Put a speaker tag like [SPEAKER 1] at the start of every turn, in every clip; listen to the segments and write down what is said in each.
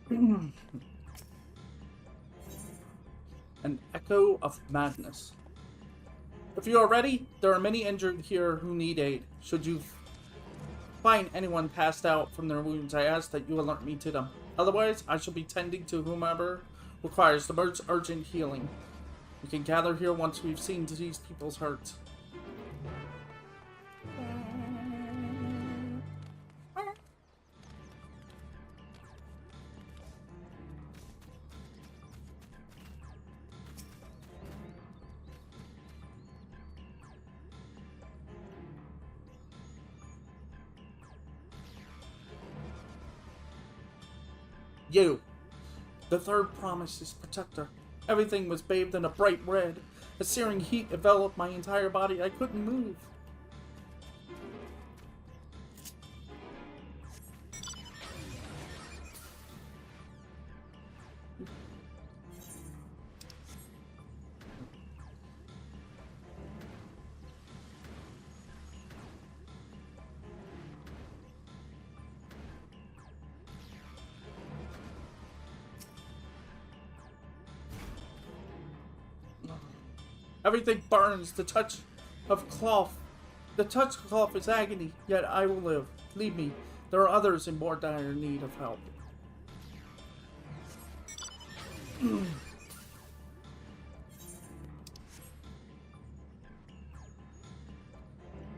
[SPEAKER 1] An echo of madness. If you are ready, there are many injured here who need aid. Should you find anyone passed out from their wounds, I ask that you alert me to them. Otherwise, I shall be tending to whomever requires the most urgent healing. We can gather here once we've seen these people's hurts. You. The third promise is protector. Everything was bathed in a bright red. A searing heat enveloped my entire body. I couldn't move. Everything burns. The touch of cloth. The touch of cloth is agony, yet I will live. Leave me. There are others in more dire need of help.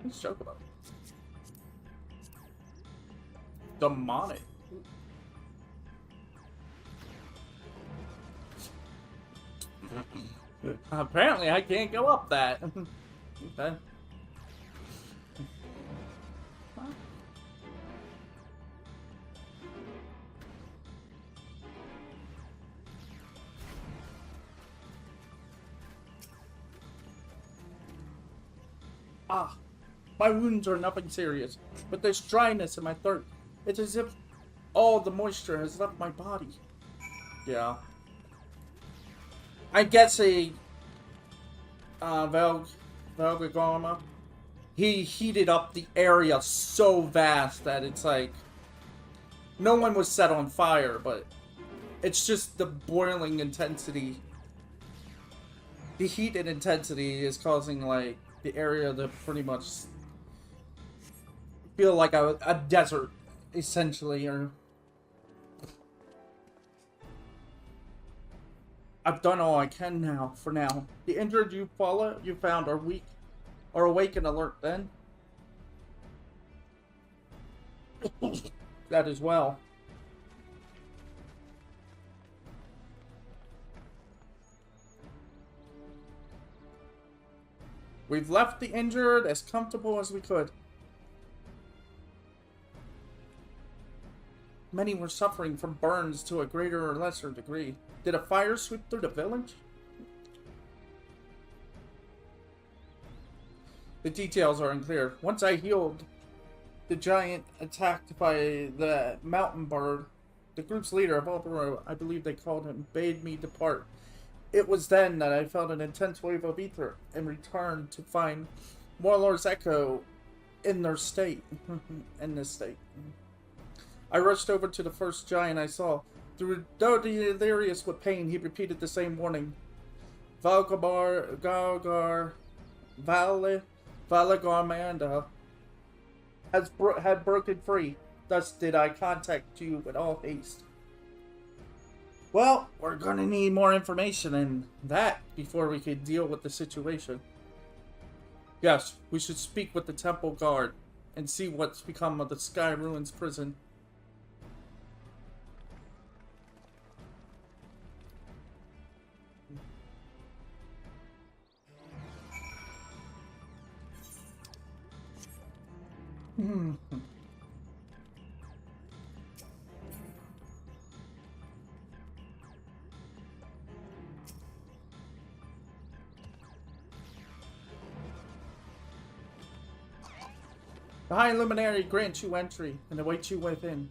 [SPEAKER 1] Let's joke about it. Demonic. Apparently, I can't go up that. Okay. Ah, my wounds are nothing serious, but there's dryness in my throat. It's as if all the moisture has left my body. Yeah. I guess Valgagama, he heated up the area so vast that it's like no one was set on fire, but it's just the boiling intensity. The heat and intensity is causing like the area to pretty much feel like a desert, essentially, or I've done all I can now, for now. The injured you found are weak, are awake and alert then. That as well. We've left the injured as comfortable as we could. Many were suffering from burns to a greater or lesser degree. Did a fire sweep through the village? The details are unclear. Once I healed the giant attacked by the mountain bird, the group's leader of Opera, I believe they called him, bade me depart. It was then that I felt an intense wave of ether and returned to find Warlord's Echo in their state. In this state. I rushed over to the first giant I saw. Though delirious with pain, he repeated the same warning. Valagarmanda had broken free. Thus did I contact you with all haste. Well, we're gonna need more information than that before we can deal with the situation. Yes, we should speak with the temple guard and see what's become of the Sky Ruins prison. The High Luminary grants you entry and awaits you within.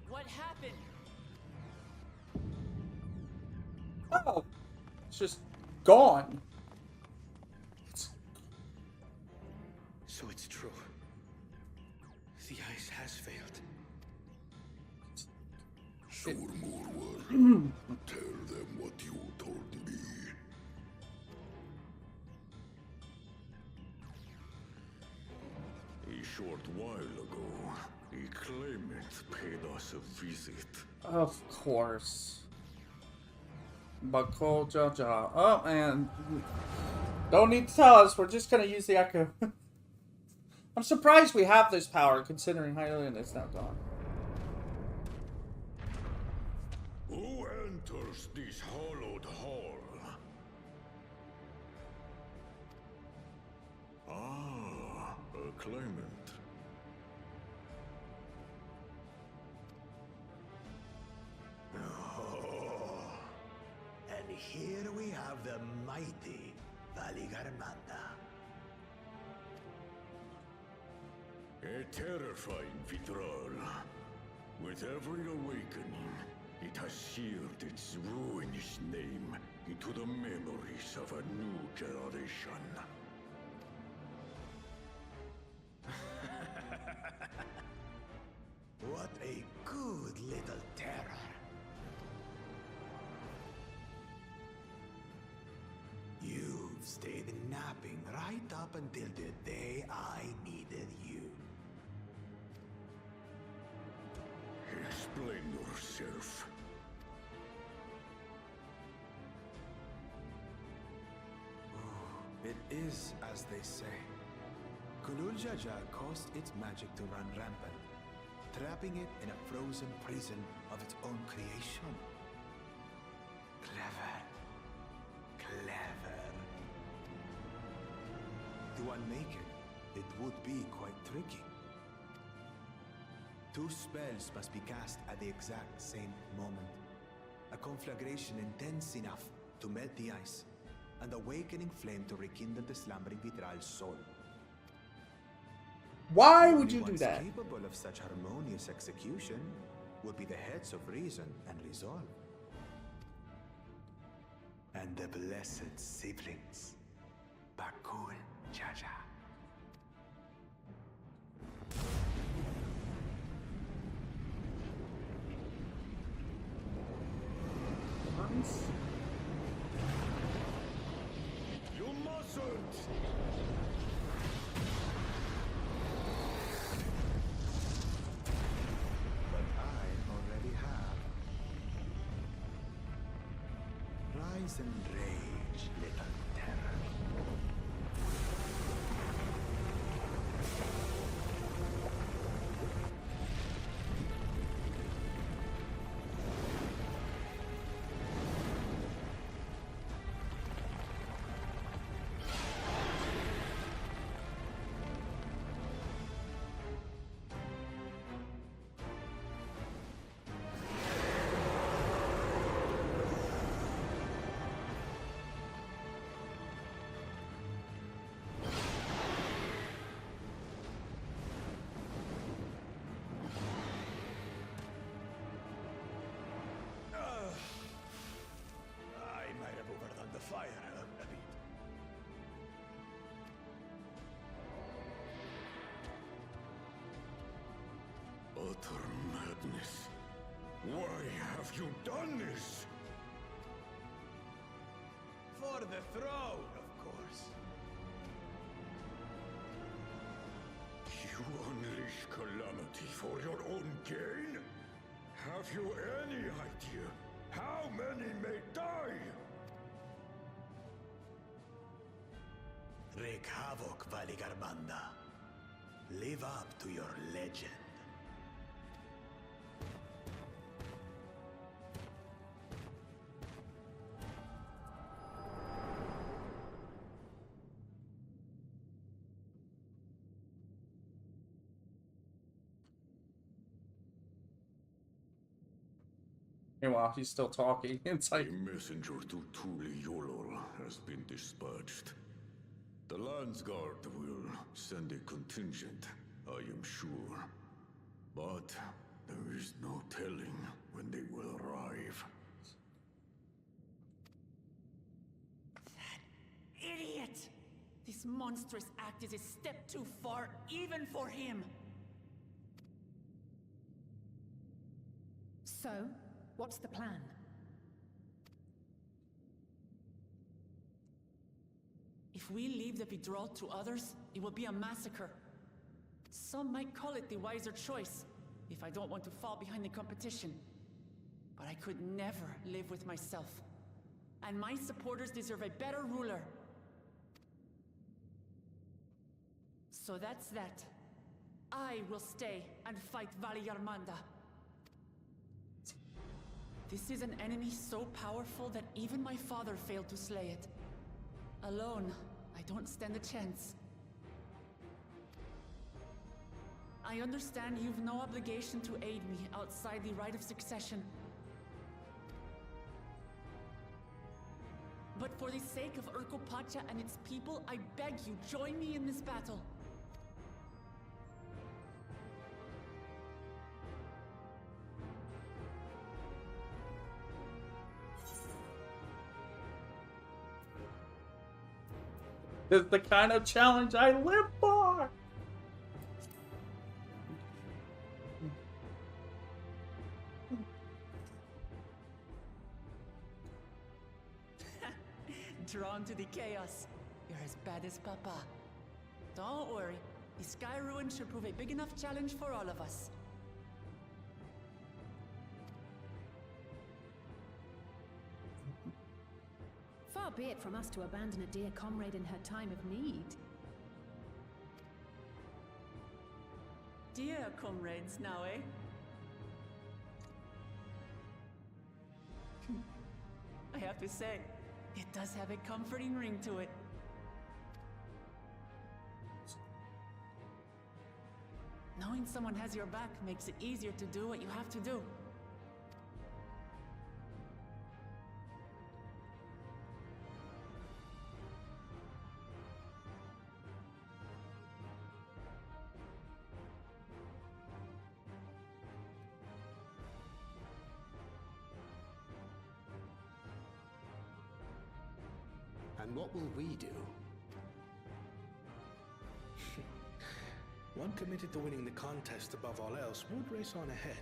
[SPEAKER 2] What happened?
[SPEAKER 1] Oh, it's just gone.
[SPEAKER 2] So it's true. The ice has failed.
[SPEAKER 3] Surmurwar, tell them what you told me. A short while ago, a claimant paid us a visit.
[SPEAKER 1] Of course. Buckle Jaja. Oh, and don't need to tell us. We're just gonna use the echo. I'm surprised we have this power, considering Hylian is now gone.
[SPEAKER 3] Who enters this hollowed hall? Ah, a claimant.
[SPEAKER 4] And here we have the mighty Valigarmanda.
[SPEAKER 3] A terrifying withdrawal. With every awakening, it has seared its ruinous name into the memories of a new generation.
[SPEAKER 4] What a good little terror. You've stayed napping right up until the day I needed you.
[SPEAKER 3] Explain yourself.
[SPEAKER 2] It is as they say.
[SPEAKER 4] Kululjaja caused its magic to run rampant, trapping it in a frozen prison of its own creation. Clever. Clever. To unmake it would be quite tricky. 2 spells must be cast at the exact same moment. A conflagration intense enough to melt the ice, and awakening flame to rekindle the slumbering Vitral's soul.
[SPEAKER 1] Why
[SPEAKER 4] The
[SPEAKER 1] would you
[SPEAKER 4] only
[SPEAKER 1] do
[SPEAKER 4] ones
[SPEAKER 1] that?
[SPEAKER 4] capable of such harmonious execution would be the heads of reason and resolve. And the blessed siblings, Bakul Jaja.
[SPEAKER 3] You mustn't!
[SPEAKER 4] But I already have. Rise and rage, little terror. I might have overdone the fire a bit.
[SPEAKER 3] Utter madness. Why have you done this?
[SPEAKER 4] For the throne, of course.
[SPEAKER 3] You unleash calamity for your own gain? Have you any idea how many may die?
[SPEAKER 4] Wreak havoc, Valigarmanda. Live up to your legend.
[SPEAKER 1] Meanwhile, he's still talking. It's
[SPEAKER 3] A
[SPEAKER 1] like,
[SPEAKER 3] messenger to Tuli Yolol has been dispatched. The Landsguard will send a contingent, I am sure. But there is no telling when they will arrive.
[SPEAKER 5] Idiot! This This monstrous act is a step too far, even for him.
[SPEAKER 6] So, what's the plan?
[SPEAKER 5] If we leave the withdrawal to others, it will be a massacre. Some might call it the wiser choice, if I don't want to fall behind the competition. But I could never live with myself. And my supporters deserve a better ruler. So that's that. I will stay and fight Valiarmanda. This is an enemy so powerful that even my father failed to slay it. Alone, I don't stand a chance. I understand you've no obligation to aid me outside the right of succession. But for the sake of Urkopacha and its people, I beg you, join me in this battle.
[SPEAKER 1] This is the kind of challenge I live for!
[SPEAKER 5] Drawn to the chaos. You're as bad as Papa. Don't worry. The Sky Ruin should prove a big enough challenge for all of us.
[SPEAKER 6] Far be it from us to abandon a dear comrade in her time of need.
[SPEAKER 5] Dear comrades now, eh? I have to say, it does have a comforting ring to it. Knowing someone has your back makes it easier to do what you have to do.
[SPEAKER 2] And what will we do? One committed to winning the contest above all else would race on ahead.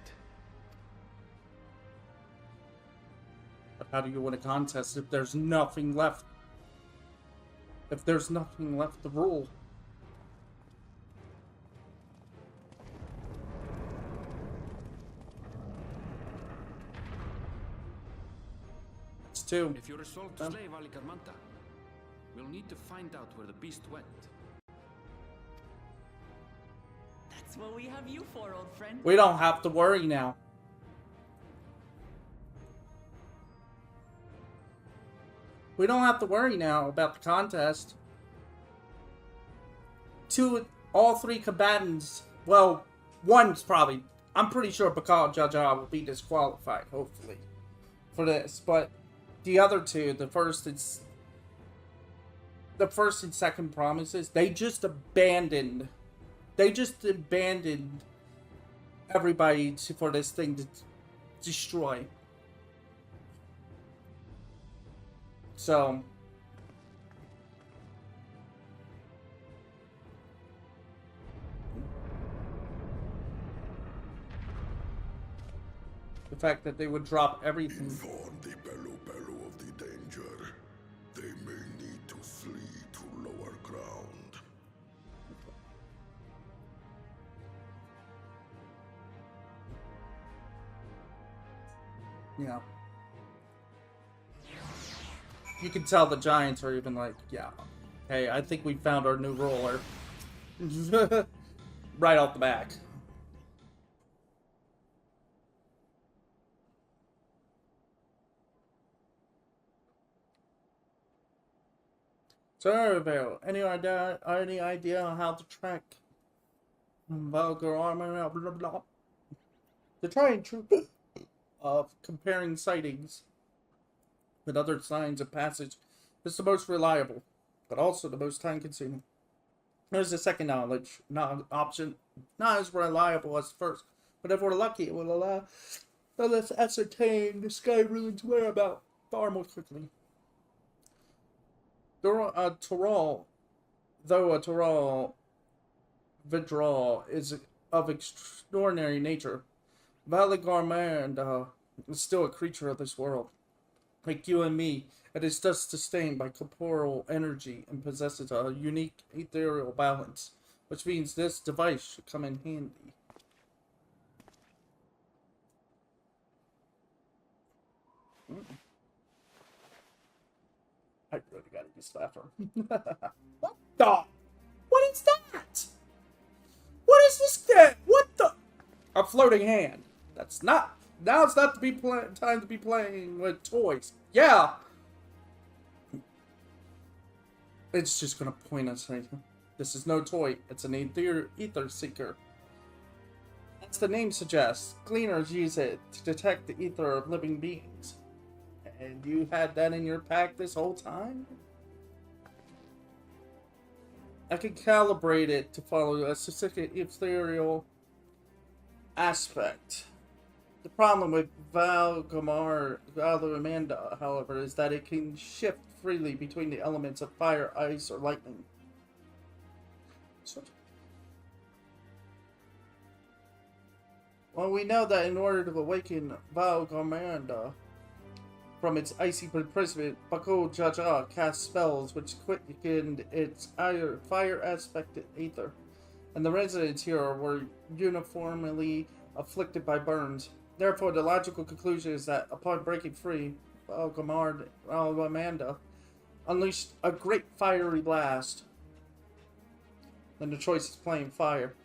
[SPEAKER 1] But how do you win a contest if there's nothing left? If there's nothing left to rule? It's two.
[SPEAKER 7] If you're resolved to slay Valikarmanta, we'll need to find out where the beast went.
[SPEAKER 5] That's what we have you for, old friend.
[SPEAKER 1] We don't have to worry now. We don't have to worry now about the contest. All three combatants, well, one's probably, I'm pretty sure Bakal Jaja will be disqualified, hopefully, for this, but the other two, the first and second promises, they just abandoned everybody for this thing to destroy. So the fact that they would drop everything.
[SPEAKER 3] Inform the Bello of the danger. They may need to flee to lower ground.
[SPEAKER 1] Yeah. You can tell the Giants are even like, yeah, hey, I think we found our new ruler. Right off the back. So, Lalafell, any idea on how to track vulgar armor, blah blah blah? The trying truth of comparing sightings with other signs of passage is the most reliable, but also the most time-consuming. There's a second option, not as reliable as the first, but if we're lucky, it will allow us to ascertain the Sky Ruin's whereabouts far more quickly. Toral though a withdrawal is of extraordinary nature, Valigarmand is still a creature of this world. Like you and me, it is thus sustained by corporeal energy and possesses a unique ethereal balance, which means this device should come in handy. I really gotta use the bathroom. What the? What is that? What is this thing? What the? A floating hand. That's not. Now it's not to be time to be playing with toys. Yeah. It's just gonna point us right here. This is no toy. It's an ether seeker. As the name suggests, gleaners use it to detect the ether of living beings. And you had that in your pack this whole time? I can calibrate it to follow a specific ethereal aspect. The problem with Valamanda, however, is that it can shift freely between the elements of fire, ice, or lightning. Well, we know that in order to awaken Valamanda from its icy imprisonment, Bako Jaja cast spells which quickened its fire aspected ether, and the residents here were uniformly afflicted by burns. Therefore, the logical conclusion is that upon breaking free, Valamanda unleashed a great fiery blast. Then the choice is playing fire.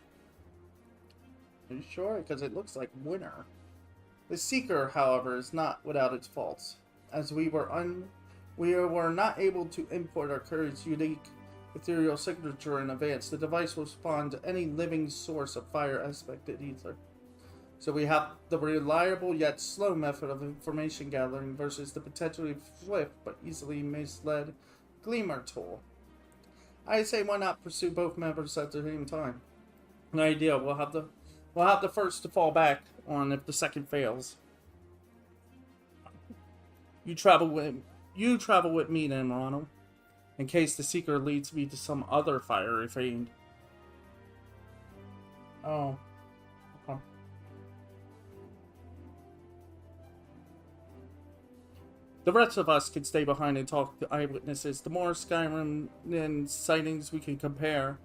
[SPEAKER 1] Are you sure? Because it looks like winter. The Seeker, however, is not without its faults, as we were not able to import our courier's unique ethereal signature in advance. The device will respond to any living source of fire aspected ether. So we have the reliable yet slow method of information gathering versus the potentially swift but easily misled Gleamer tool. I say why not pursue both methods at the same time? An idea. We'll have the first to fall back on if the second fails. You travel with me then, Ronald. In case the Seeker leads me to some other fiery fiend. Oh. Okay. The rest of us can stay behind and talk to eyewitnesses. The more Skyrim and sightings we can compare,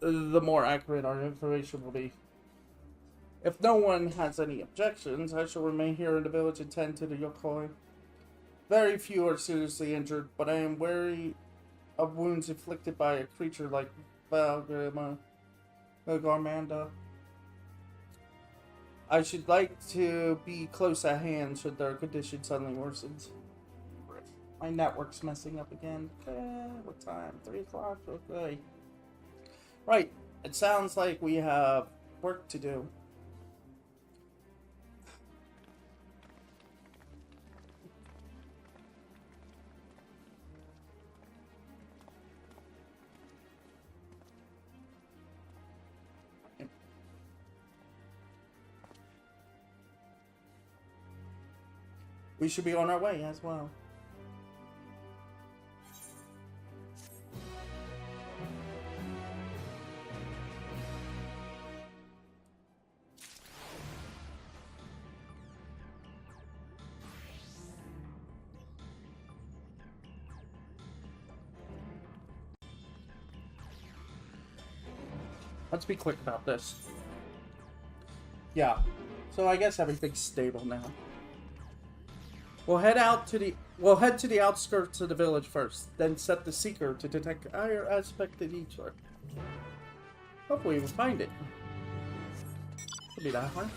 [SPEAKER 1] the more accurate our information will be. If no one has any objections, I shall remain here in the village and tend to the yokoi. Very few are seriously injured, but I am wary of wounds inflicted by a creature like Valamanda. I should like to be close at hand should their condition suddenly worsen. My network's messing up again. What time? 3 o'clock? Okay. Right. It sounds like we have work to do. We should be on our way as well. Let's be quick about this. Yeah. So I guess everything's stable now. We'll head to the outskirts of the village first, then set the Seeker to detect higher aspected ether. Hopefully we'll find it. Could be that hard.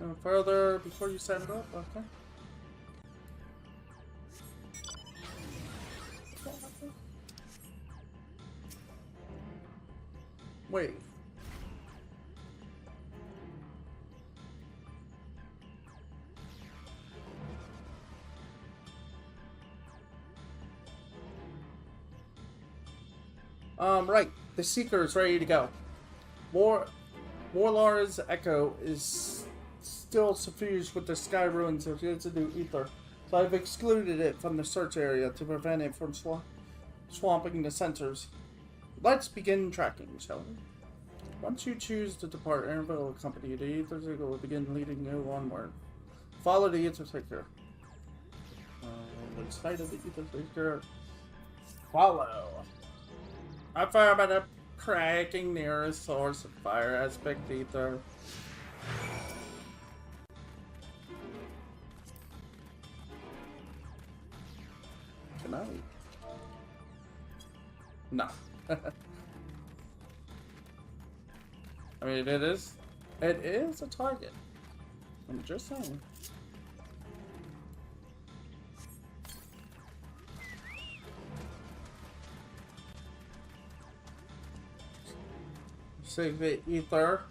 [SPEAKER 1] No further before you set it up? Okay. Wait. Right. The Seeker is ready to go. Warlar's echo is still suffused with the sky ruins of residue ether, so I've excluded it from the search area to prevent it from swamping the sensors. Let's begin tracking, shall we? Once you choose to depart, Annabelle will accompany you. The ether signal will begin leading you onward. Follow the ether signal. The sight of the ether signal. Follow. Affirmative. Cracking near a source of fire aspect ether. Can I? No. I mean, it is a target. I'm just saying. See the ether.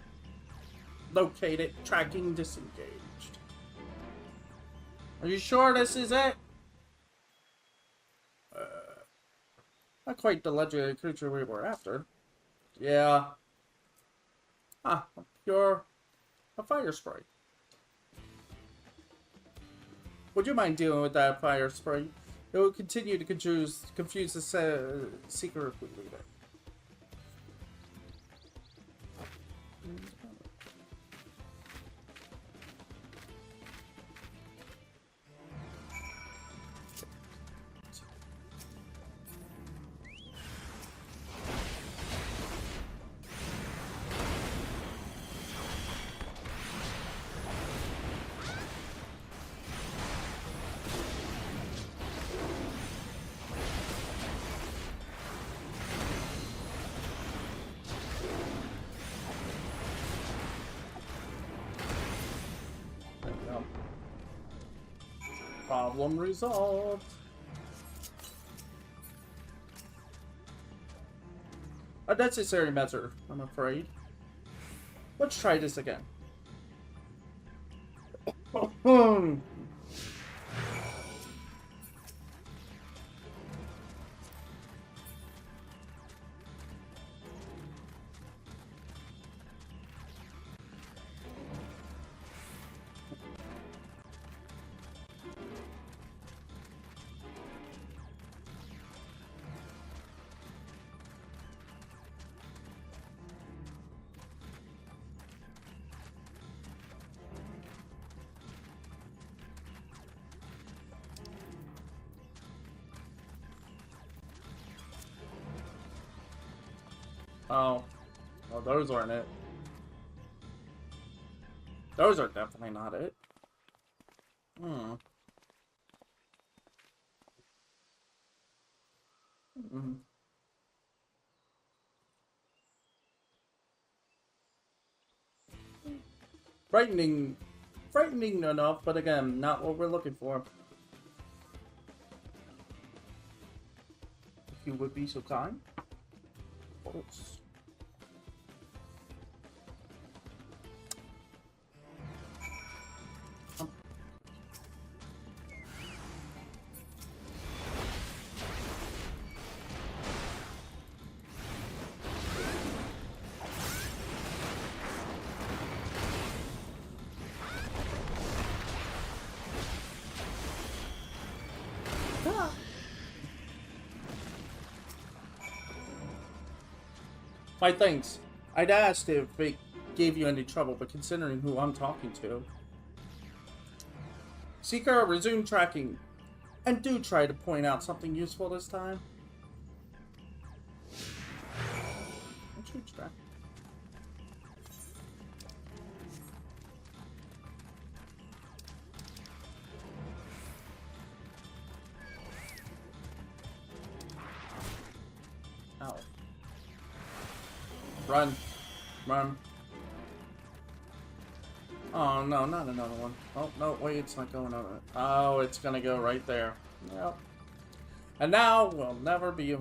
[SPEAKER 1] Located. Tracking disengaged. Are you sure this is it? Not quite the legendary creature we were after. Yeah. Ah, a fire spray. Would you mind dealing with that fire spray? It will continue to confuse the Seeker if we leave it. Problem resolved. A necessary measure, I'm afraid. Let's try this again. Oh. Well, those aren't it. Those are definitely not it. Hmm. Frightening enough, but again, not what we're looking for. If you would be so kind. Of course. My thanks. I'd asked if it gave you any trouble, but considering who I'm talking to. Seeker, resume tracking. And do try to point out something useful this time. What you track? Ow. Run. Run. Oh, no, not another one. Oh, no, wait, it's not going over it. Oh, it's gonna go right there. Yep. And now, we'll never be...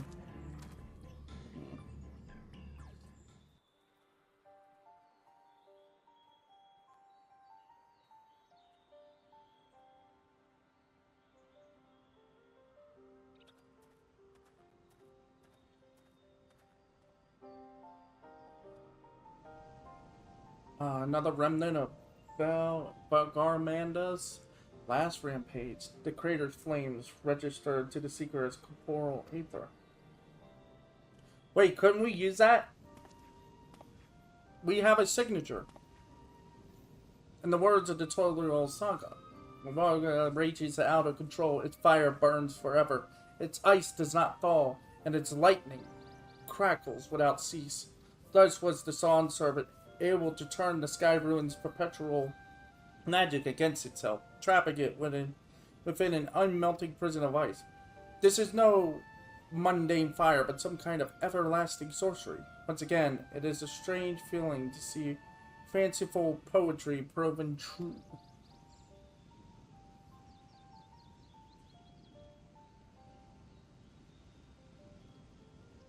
[SPEAKER 1] Another remnant of Garmanda's last rampage. The crater's flames registered to the seeker as corporal ether. Wait, couldn't we use that? We have a signature. In the words of the tutorial saga, when Varga rages out of control, its fire burns forever. Its ice does not thaw, and its lightning crackles without cease. Thus was the Song Servant able to turn the Sky Ruin's perpetual magic against itself, trapping it within an unmelting prison of ice. This is no mundane fire, but some kind of everlasting sorcery. Once again, it is a strange feeling to see fanciful poetry proven true.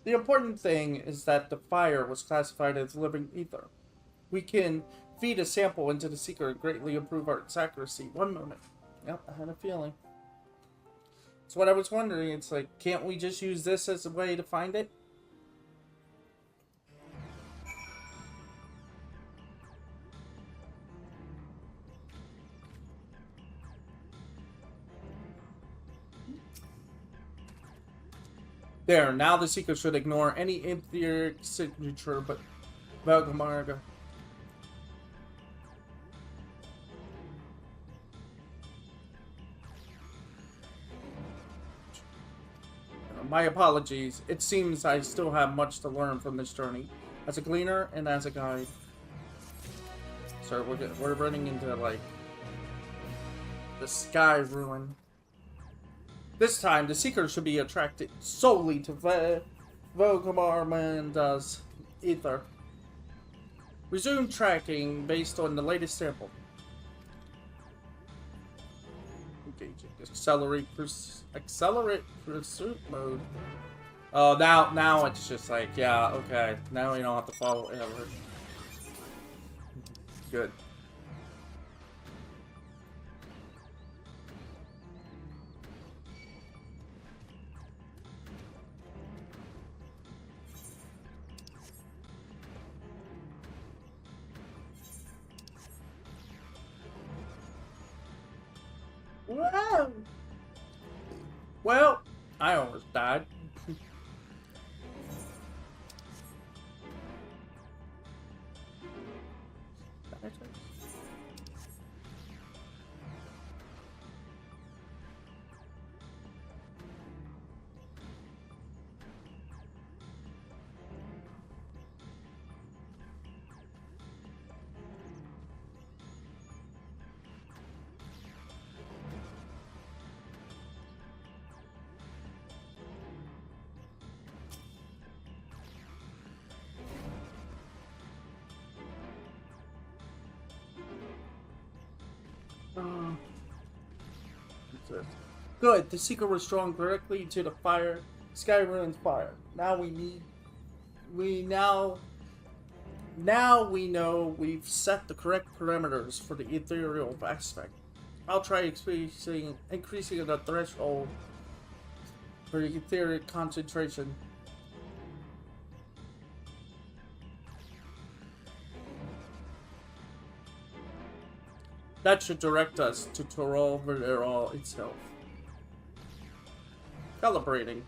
[SPEAKER 1] The important thing is that the fire was classified as living ether. We can feed a sample into the seeker and greatly improve its accuracy. One moment. Yep, I had a feeling. So what I was wondering, it's like, can't we just use this as a way to find it? There, now the seeker should ignore any etheric signature but Valgamarga. My apologies. It seems I still have much to learn from this journey, as a gleaner and as a guide. So we're running into, like, the Sky Ruin. This time, the seeker should be attracted solely to Vogamarmanda's ether. Resume tracking based on the latest sample. Engaging accelerate pursuit mode. Oh, now it's just like, yeah, okay. Now we don't have to follow ever. Good. Whoa! Well, I almost died. Good. The seeker was drawn directly to the fire, Sky Ruin's fire. Now we know we've set the correct parameters for the ethereal aspect. I'll try increasing the threshold for the etheric concentration. That should direct us to Lalafell itself. Calibrating.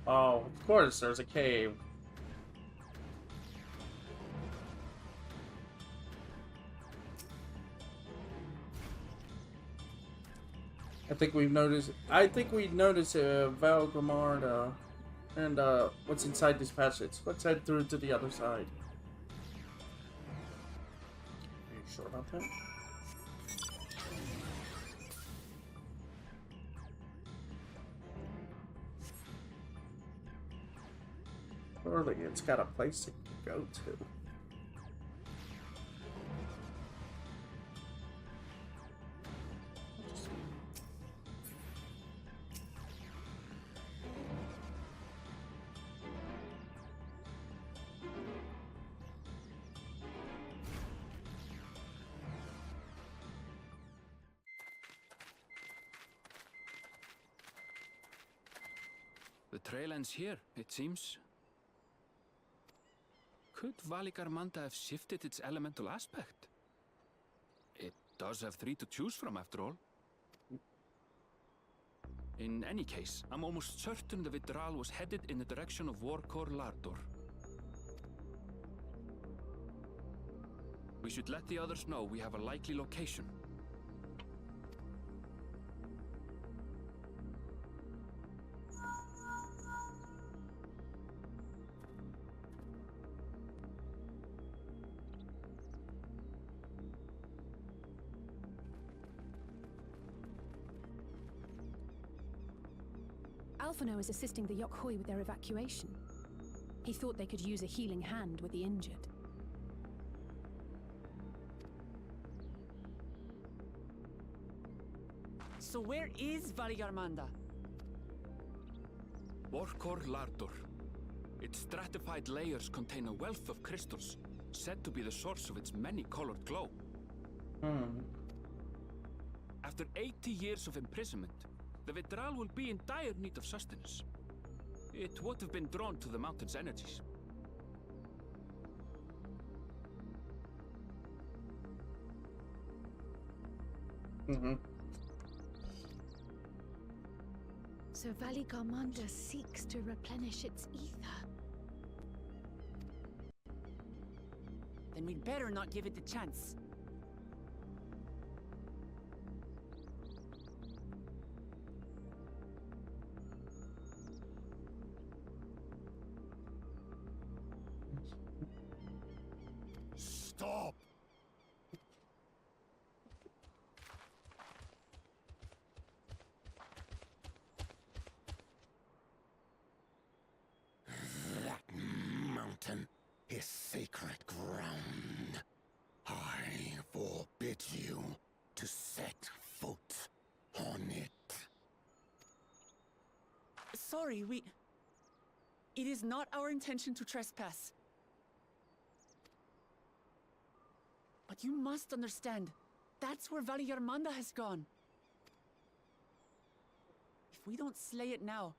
[SPEAKER 1] Oh, of course, there's a cave. I think we noticed Valgamarda and what's inside this passage. Let's head through to the other side. Are you sure about that? Surely it's got a place to go to.
[SPEAKER 7] The trail ends here, it seems. Could Valigarmanda have shifted its elemental aspect? It does have 3 to choose from, after all. In any case, I'm almost certain the Vidral was headed in the direction of Warkor Lardor. We should let the others know we have a likely location.
[SPEAKER 6] Alphino is assisting the Yokhoi with their evacuation. He thought they could use a healing hand with the injured.
[SPEAKER 5] So where is Valigarmanda?
[SPEAKER 7] Warkor Lardor. Its stratified layers contain a wealth of crystals, said to be the source of its many-colored glow. After 80 years of imprisonment, the Vidral will be in dire need of sustenance. It would have been drawn to the mountain's energies.
[SPEAKER 8] So Valigarmanda seeks to replenish its ether.
[SPEAKER 5] Then we'd better not give it the chance.
[SPEAKER 3] Stop!
[SPEAKER 9] That mountain is sacred ground. I forbid you to set foot on it.
[SPEAKER 5] Sorry, It is not our intention to trespass. But you must understand, that's where Valigarmanda has gone. If we don't slay it now,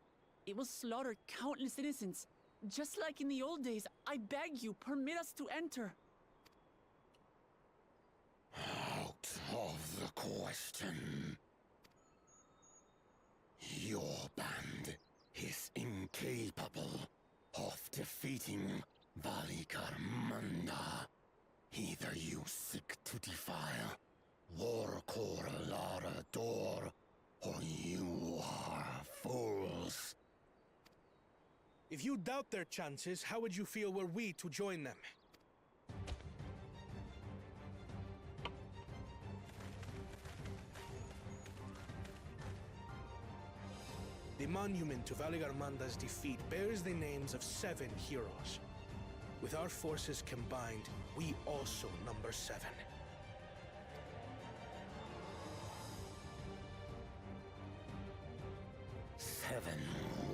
[SPEAKER 5] it will slaughter countless innocents. Just like in the old days, I beg you, permit us to enter.
[SPEAKER 9] Out of the question. Your band is incapable of defeating Valigarmanda. Either you seek to defile Warkor Lardor, or you are fools.
[SPEAKER 2] If you doubt their chances, how would you feel were we to join them? The monument to Valigarmanda's defeat bears the names of 7 heroes. With our forces combined, we also number 7.
[SPEAKER 9] Seven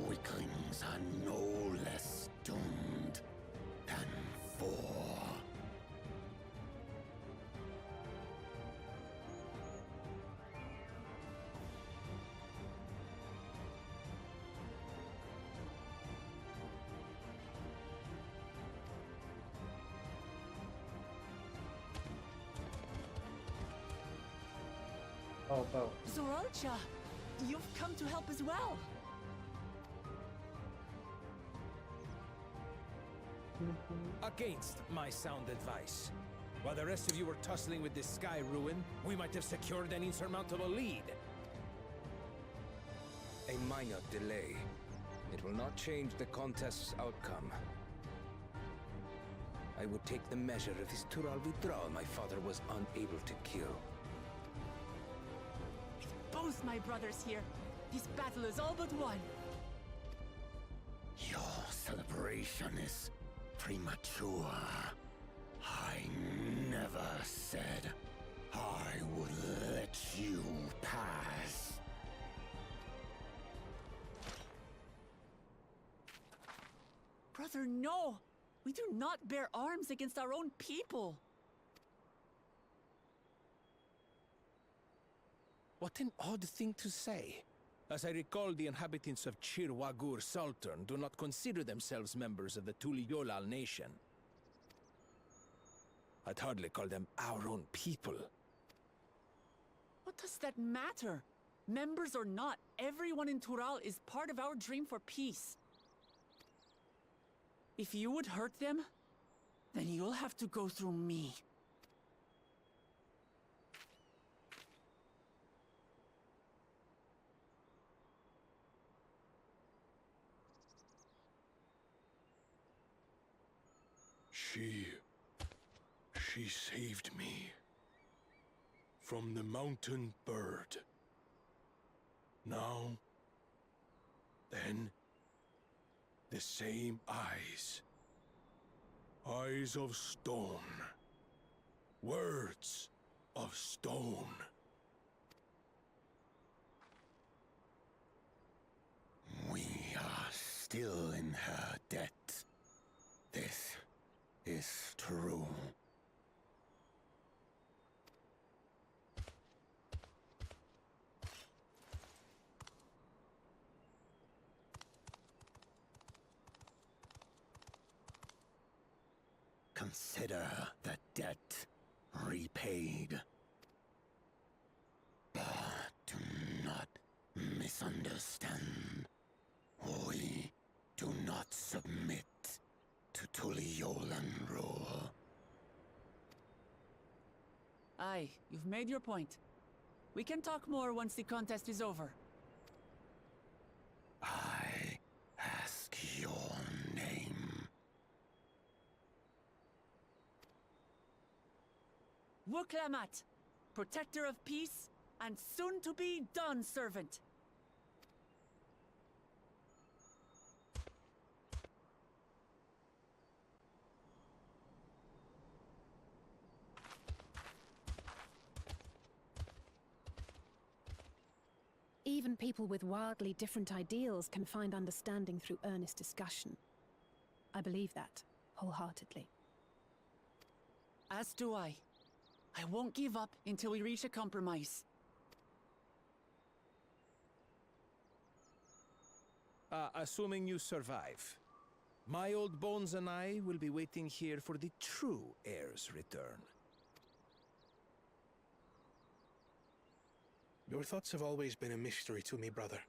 [SPEAKER 9] weaklings are no less doomed than 4.
[SPEAKER 1] Oh, no.
[SPEAKER 5] Zoralcha, you've come to help as well.
[SPEAKER 10] Against my sound advice. While the rest of you were tussling with this sky ruin, we might have secured an insurmountable lead. A minor delay. It will not change the contest's outcome. I would take the measure of this Tural Vidral my father was unable to kill.
[SPEAKER 5] With both my brothers here, this battle is all but won.
[SPEAKER 9] Your celebration is premature. I never said I would let you pass.
[SPEAKER 5] Brother, no! We do not bear arms against our own people!
[SPEAKER 10] What an odd thing to say. As I recall, the inhabitants of Chirwagur Sultan do not consider themselves members of the Tuliyolal nation. I'd hardly call them our own people.
[SPEAKER 5] What does that matter? Members or not, everyone in Tural is part of our dream for peace. If you would hurt them, then you'll have to go through me.
[SPEAKER 2] She saved me from the mountain bird. Now, then, the same eyes. Eyes of stone. Words of stone.
[SPEAKER 9] We are still in her debt. This is true. Consider the debt repaid. But do not misunderstand. We do not submit to Tuliolan rule.
[SPEAKER 5] Aye, you've made your point. We can talk more once the contest is over.
[SPEAKER 9] I ask your name.
[SPEAKER 5] Wuklamat, protector of peace, and soon-to-be Dawn servant.
[SPEAKER 6] Even people with wildly different ideals can find understanding through earnest discussion. I believe that, wholeheartedly.
[SPEAKER 5] As do I. I won't give up until we reach a compromise.
[SPEAKER 10] Assuming you survive. My old bones and I will be waiting here for the true heir's return.
[SPEAKER 2] Your thoughts have always been a mystery to me, brother.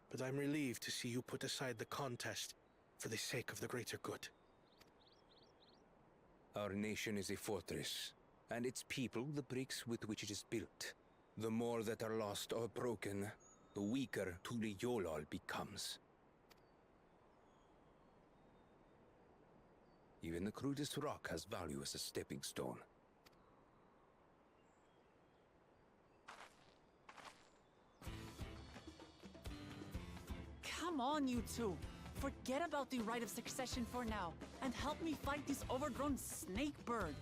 [SPEAKER 2] But I'm relieved to see you put aside the contest for the sake of the greater good.
[SPEAKER 10] Our nation is a fortress, and its people the bricks with which it is built. The more that are lost or broken, the weaker Tuliyolal becomes. Even the crudest rock has value as a stepping stone.
[SPEAKER 5] Come on, you two. Forget about the right of succession for now, and help me fight this overgrown snake bird.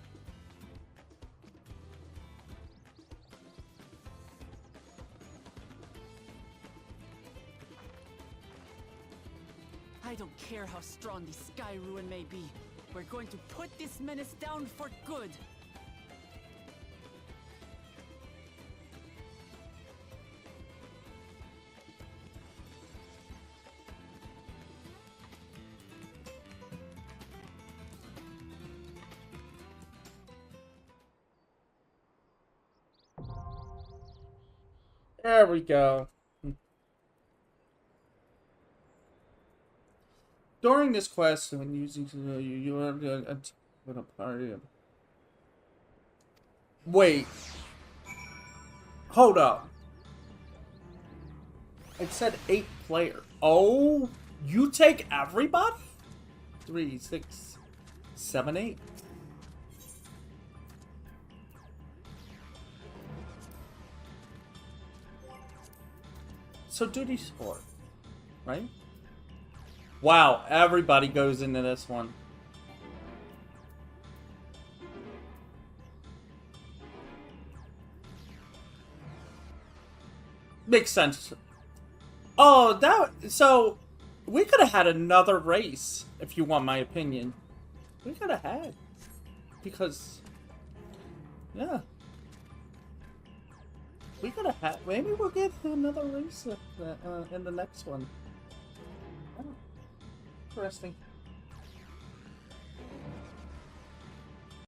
[SPEAKER 5] I don't care how strong the Sky Ruin may be. We're going to put this menace down for good.
[SPEAKER 1] There we go. During this quest, when using you are a party. Wait. Hold up. It said 8 player. Oh, you take everybody? 3, 6, 7, 8. So duty sport, right? Wow, everybody goes into this one. Makes sense. Oh, so we could have had another race, if you want my opinion. We could have had. Because, yeah. We could have had, maybe we'll get another race in the next one. Oh, interesting.